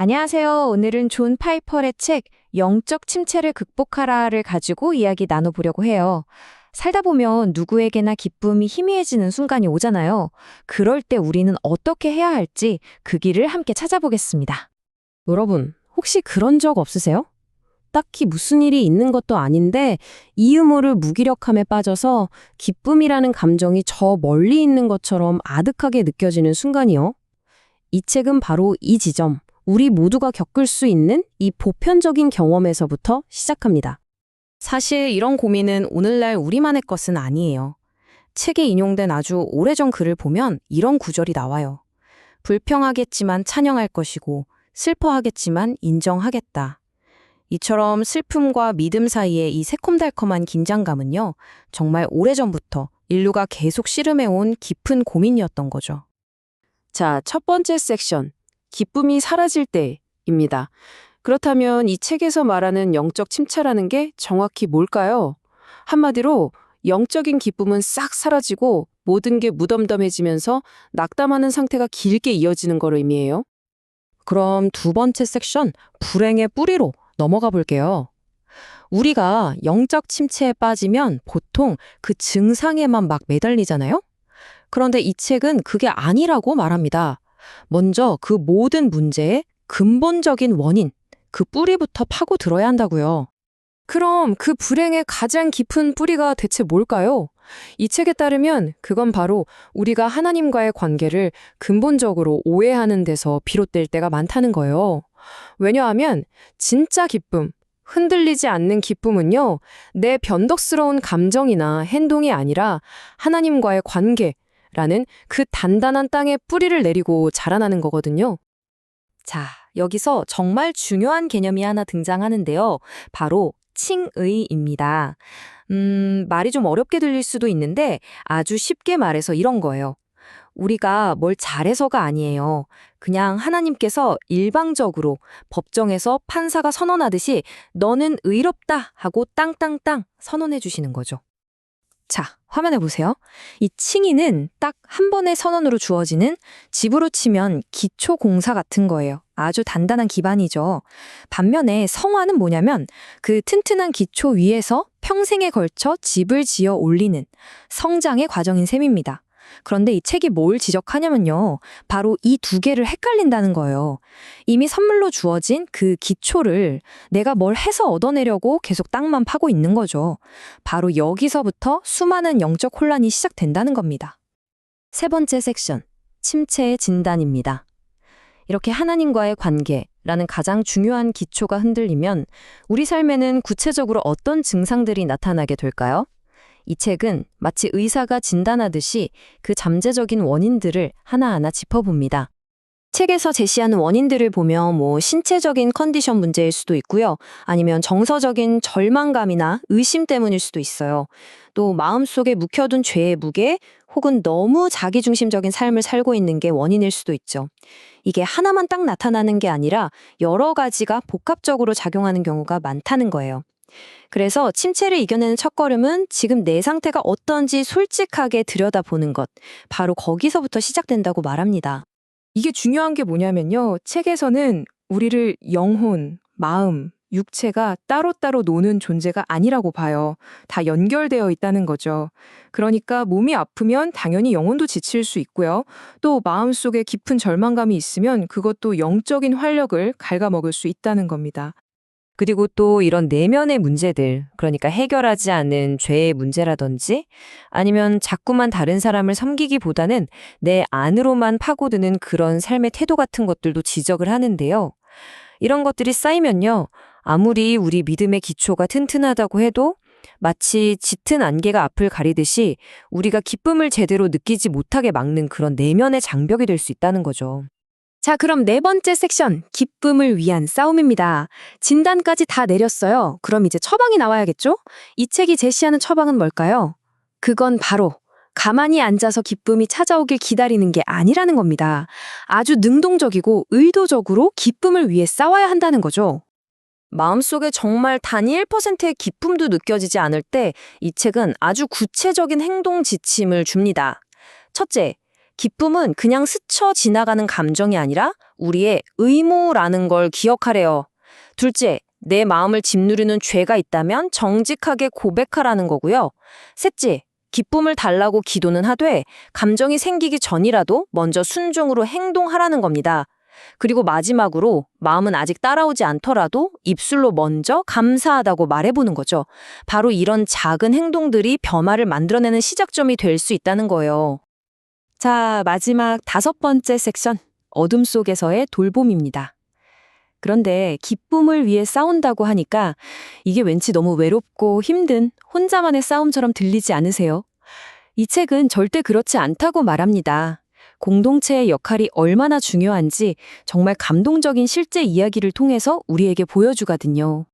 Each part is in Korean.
안녕하세요. 오늘은 존 파이퍼의 책 영적 침체를 극복하라를 가지고 이야기 나눠보려고 해요. 살다 보면 누구에게나 기쁨이 희미해지는 순간이 오잖아요. 그럴 때 우리는 어떻게 해야 할지 그 길을 함께 찾아보겠습니다. 여러분, 혹시 그런 적 없으세요? 딱히 무슨 일이 있는 것도 아닌데 이 유무를 무기력함에 빠져서 기쁨이라는 감정이 저 멀리 있는 것처럼 아득하게 느껴지는 순간이요. 이 책은 바로 이 지점, 우리 모두가 겪을 수 있는 이 보편적인 경험에서부터 시작합니다. 사실 이런 고민은 오늘날 우리만의 것은 아니에요. 책에 인용된 아주 오래전 글을 보면 이런 구절이 나와요. 불평하겠지만 찬양할 것이고 슬퍼하겠지만 인정하겠다. 이처럼 슬픔과 믿음 사이의 이 새콤달콤한 긴장감은요, 정말 오래전부터 인류가 계속 씨름해온 깊은 고민이었던 거죠. 자, 첫 번째 섹션, 기쁨이 사라질 때입니다. 그렇다면 이 책에서 말하는 영적 침체라는 게 정확히 뭘까요? 한마디로 영적인 기쁨은 싹 사라지고 모든 게 무덤덤해지면서 낙담하는 상태가 길게 이어지는 걸 의미해요. 그럼 두 번째 섹션, 불행의 뿌리로 넘어가 볼게요. 우리가 영적 침체에 빠지면 보통 그 증상에만 막 매달리잖아요? 그런데 이 책은 그게 아니라고 말합니다. 먼저 그 모든 문제의 근본적인 원인, 그 뿌리부터 파고 들어야 한다고요. 그럼 그 불행의 가장 깊은 뿌리가 대체 뭘까요? 이 책에 따르면 그건 바로 우리가 하나님과의 관계를 근본적으로 오해하는 데서 비롯될 때가 많다는 거예요. 왜냐하면 진짜 기쁨, 흔들리지 않는 기쁨은요, 내 변덕스러운 감정이나 행동이 아니라 하나님과의 관계라는 그 단단한 땅에 뿌리를 내리고 자라나는 거거든요. 자, 여기서 정말 중요한 개념이 하나 등장하는데요. 바로 칭의입니다. 말이 좀 어렵게 들릴 수도 있는데 아주 쉽게 말해서 이런 거예요. 우리가 뭘 잘해서가 아니에요. 그냥 하나님께서 일방적으로 법정에서 판사가 선언하듯이 너는 의롭다 하고 땅땅땅 선언해 주시는 거죠. 자, 화면에 보세요. 이 칭의는 딱 한 번의 선언으로 주어지는 집으로 치면 기초 공사 같은 거예요. 아주 단단한 기반이죠. 반면에 성화는 뭐냐면 그 튼튼한 기초 위에서 평생에 걸쳐 집을 지어 올리는 성장의 과정인 셈입니다. 그런데 이 책이 뭘 지적하냐면요. 바로 이 두 개를 헷갈린다는 거예요. 이미 선물로 주어진 그 기초를 내가 뭘 해서 얻어내려고 계속 땅만 파고 있는 거죠. 바로 여기서부터 수많은 영적 혼란이 시작된다는 겁니다. 세 번째 섹션, 침체의 진단입니다. 이렇게 하나님과의 관계라는 가장 중요한 기초가 흔들리면 우리 삶에는 구체적으로 어떤 증상들이 나타나게 될까요? 이 책은 마치 의사가 진단하듯이 그 잠재적인 원인들을 하나하나 짚어봅니다. 책에서 제시하는 원인들을 보면 신체적인 컨디션 문제일 수도 있고요. 아니면 정서적인 절망감이나 의심 때문일 수도 있어요. 또 마음속에 묵혀둔 죄의 무게 혹은 너무 자기중심적인 삶을 살고 있는 게 원인일 수도 있죠. 이게 하나만 딱 나타나는 게 아니라 여러 가지가 복합적으로 작용하는 경우가 많다는 거예요. 그래서 침체를 이겨내는 첫걸음은 지금 내 상태가 어떤지 솔직하게 들여다보는 것, 바로 거기서부터 시작된다고 말합니다. 이게 중요한 게 뭐냐면요. 책에서는 우리를 영혼, 마음, 육체가 따로따로 노는 존재가 아니라고 봐요. 다 연결되어 있다는 거죠. 그러니까 몸이 아프면 당연히 영혼도 지칠 수 있고요. 또 마음속에 깊은 절망감이 있으면 그것도 영적인 활력을 갉아먹을 수 있다는 겁니다. 그리고 또 이런 내면의 문제들, 그러니까 해결하지 않은 죄의 문제라든지 아니면 자꾸만 다른 사람을 섬기기보다는 내 안으로만 파고드는 그런 삶의 태도 같은 것들도 지적을 하는데요. 이런 것들이 쌓이면요. 아무리 우리 믿음의 기초가 튼튼하다고 해도 마치 짙은 안개가 앞을 가리듯이 우리가 기쁨을 제대로 느끼지 못하게 막는 그런 내면의 장벽이 될 수 있다는 거죠. 자, 그럼 네 번째 섹션, 기쁨을 위한 싸움입니다. 진단까지 다 내렸어요. 그럼 이제 처방이 나와야겠죠? 이 책이 제시하는 처방은 뭘까요? 그건 바로 가만히 앉아서 기쁨이 찾아오길 기다리는 게 아니라는 겁니다. 아주 능동적이고 의도적으로 기쁨을 위해 싸워야 한다는 거죠. 마음속에 정말 단 1%의 기쁨도 느껴지지 않을 때 이 책은 아주 구체적인 행동 지침을 줍니다. 첫째, 기쁨은 그냥 스쳐 지나가는 감정이 아니라 우리의 의무라는 걸 기억하래요. 둘째, 내 마음을 짓누르는 죄가 있다면 정직하게 고백하라는 거고요. 셋째, 기쁨을 달라고 기도는 하되 감정이 생기기 전이라도 먼저 순종으로 행동하라는 겁니다. 그리고 마지막으로 마음은 아직 따라오지 않더라도 입술로 먼저 감사하다고 말해보는 거죠. 바로 이런 작은 행동들이 변화를 만들어내는 시작점이 될 수 있다는 거예요. 자, 마지막 5번째 섹션, 어둠 속에서의 돌봄입니다. 그런데 기쁨을 위해 싸운다고 하니까 이게 왠지 너무 외롭고 힘든 혼자만의 싸움처럼 들리지 않으세요? 이 책은 절대 그렇지 않다고 말합니다. 공동체의 역할이 얼마나 중요한지 정말 감동적인 실제 이야기를 통해서 우리에게 보여주거든요.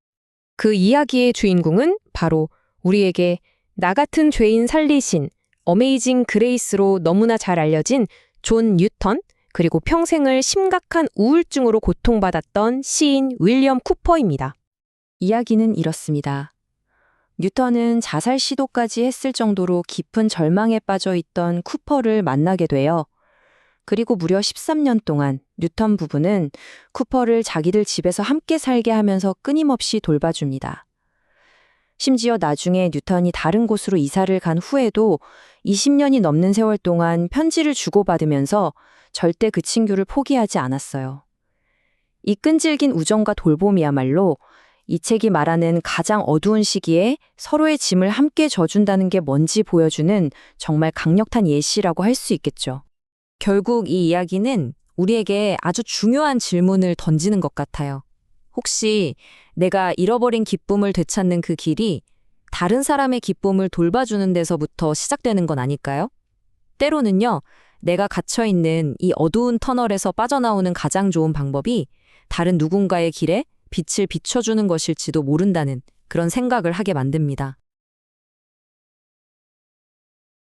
그 이야기의 주인공은 바로 우리에게 나 같은 죄인 살리신 어메이징 그레이스로 너무나 잘 알려진 존 뉴턴, 그리고 평생을 심각한 우울증으로 고통받았던 시인 윌리엄 쿠퍼입니다. 이야기는 이렇습니다. 뉴턴은 자살 시도까지 했을 정도로 깊은 절망에 빠져 있던 쿠퍼를 만나게 돼요. 그리고 무려 13년 동안 뉴턴 부부는 쿠퍼를 자기들 집에서 함께 살게 하면서 끊임없이 돌봐줍니다. 심지어 나중에 뉴턴이 다른 곳으로 이사를 간 후에도 20년이 넘는 세월 동안 편지를 주고받으면서 절대 그 친구를 포기하지 않았어요. 이 끈질긴 우정과 돌봄이야말로 이 책이 말하는 가장 어두운 시기에 서로의 짐을 함께 져준다는 게 뭔지 보여주는 정말 강력한 예시라고 할 수 있겠죠. 결국 이 이야기는 우리에게 아주 중요한 질문을 던지는 것 같아요. 혹시 내가 잃어버린 기쁨을 되찾는 그 길이 다른 사람의 기쁨을 돌봐주는 데서부터 시작되는 건 아닐까요? 때로는요, 내가 갇혀있는 이 어두운 터널에서 빠져나오는 가장 좋은 방법이 다른 누군가의 길에 빛을 비춰주는 것일지도 모른다는 그런 생각을 하게 만듭니다.